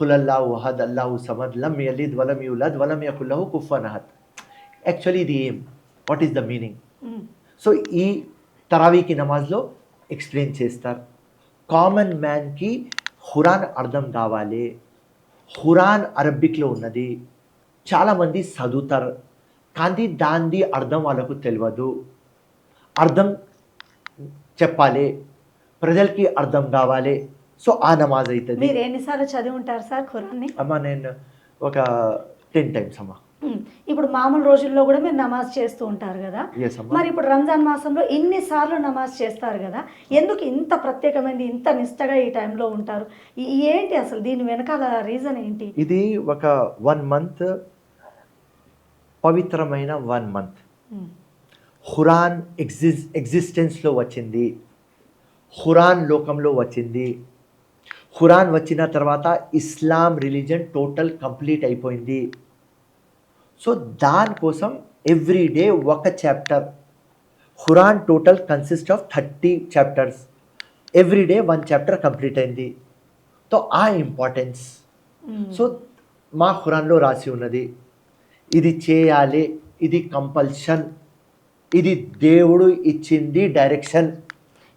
కులల్లాహు అహద్ అల్లాహు సమద్ లం యలిద్ వలం యూలద్ వలం యకుల్ లహు కుఫువన్ అహద్. యాక్చువల్లీ ఇది ఏం, what is the meaning? So ఈ తరావీకి నమాజ్లో ఎక్స్ప్లెయిన్ చేస్తారు. కామన్ మ్యాన్కి ఖురాన్ అర్థం కావాలి. ఖురాన్ అరబిక్లో ఉన్నది, చాలామంది చదువుతారు కానీ దాని అర్థం వాళ్ళకు తెలియదు. అర్థం చెప్పాలి, ప్రజలకి అర్థం కావాలి. సో ఆ నమాజ్ అవుతుంది. మీరు ఎన్నిసార్లు చదివి ఉంటారు సార్ ఖురాన్ని? అమ్మ నేను ఒక 10 times అమ్మ. ఇప్పుడు మామూలు రోజుల్లో కూడా మీరు నమాజ్ చేస్తూ ఉంటారు కదా, మరి ఇప్పుడు రంజాన్ మాసంలో ఇన్నిసార్లు నమాజ్ చేస్తారు కదా, ఎందుకు ఇంత ప్రత్యేకమైనది, ఇంత నిష్టగా ఈ టైంలో ఉంటారు? ఏంటి అసలు దీని వెనకాల రీజన్ ఏంటి? ఇది ఒక 1 month, పవిత్రమైన 1 month. ఖురాన్ ఎగ్జిస్టెన్స్లో వచ్చింది, ఖురాన్ లోకంలో వచ్చింది. ఖురాన్ వచ్చిన తర్వాత ఇస్లాం రిలీజన్ టోటల్ కంప్లీట్ అయిపోయింది. సో దానికోసం ఎవ్రీ డే ఒక chapter. Quran total consist of 30 chapters. Every day 1 chapter complete అయింది. సో ఆ ఇంపార్టెన్స్. సో మా ఖురాన్లో రాసి ఉన్నది, ఇది చేయాలి, ఇది కంపల్షన్, ఇది దేవుడు ఇచ్చింది డైరెక్షన్.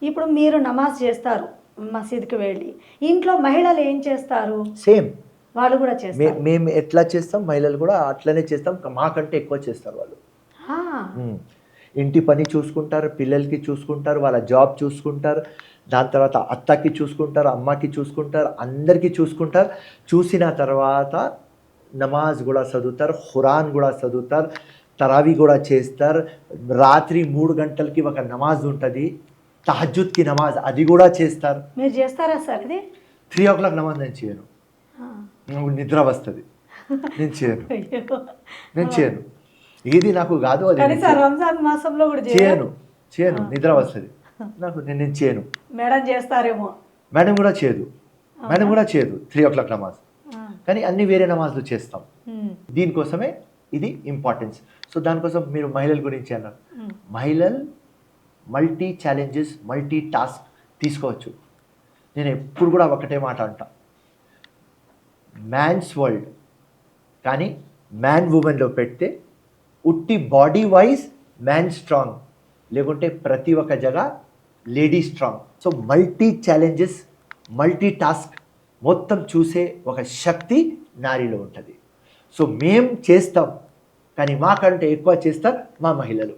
ఇప్పుడు మీరు నమాజ్ చేస్తారు మసీద్కి వెళ్ళి, ఇంట్లో మహిళలు ఏం చేస్తారు? సేమ్ వాళ్ళు కూడా చేస్తారు. మేము ఎట్లా చేస్తాం, మహిళలు కూడా అట్లనే చేస్తాం, మాకంటే ఎక్కువ చేస్తారు వాళ్ళు. ఇంటి పని చూసుకుంటారు, పిల్లలకి చూసుకుంటారు, వాళ్ళ జాబ్ చూసుకుంటారు, దాని తర్వాత అత్తకి చూసుకుంటారు, అమ్మకి చూసుకుంటారు, అందరికీ చూసుకుంటారు. చూసిన తర్వాత నమాజ్ కూడా చదువుతారు, ఖురాన్ కూడా చదువుతారు, తరావీ కూడా చేస్తారు. రాత్రి 3 గంటలకి ఒక నమాజ్ ఉంటుంది, తహజ్జుద్కి నమాజ్, అది కూడా చేస్తారు. మీరు చేస్తారా సార్ ఇది? 3 o'clock నమాజ్ నేను చేయను, నిద్ర వస్తుంది, నేను చేయను. ఇది నాకు కాదు, అది రంజాన్ మాసంలో కూడా చేయను, నిద్ర వస్తుంది నాకు, నేను చేయను. మేడం చేస్తారేమో? మేడం కూడా చేయదు 3 o'clock నమాజ్, కానీ అన్ని వేరే నమాజ్లు చేస్తాం. దీనికోసమే ఇది ఇంపార్టెన్స్. సో దానికోసం మీరు మహిళల గురించి అన్నారు. మహిళలు మల్టీ ఛాలెంజెస్, మల్టీ టాస్క్ తీసుకోవచ్చు. నేను ఎప్పుడు కూడా ఒకటే మాట అంటా, మ్యాన్స్ వరల్డ్ కానీ మ్యాన్ ఉమెన్లో పెడితే ఉట్టి బాడీ వైజ్ మ్యాన్ స్ట్రాంగ్, లేకుంటే ప్రతి ఒక్క జగ lady strong. So multi challenges, multi task మొత్తం చూసే ఒక శక్తి నారీలో ఉంటుంది. సో మేం చేస్తాం, కానీ మాకంటే ఎక్కువ చేస్తారు మా మహిళలు.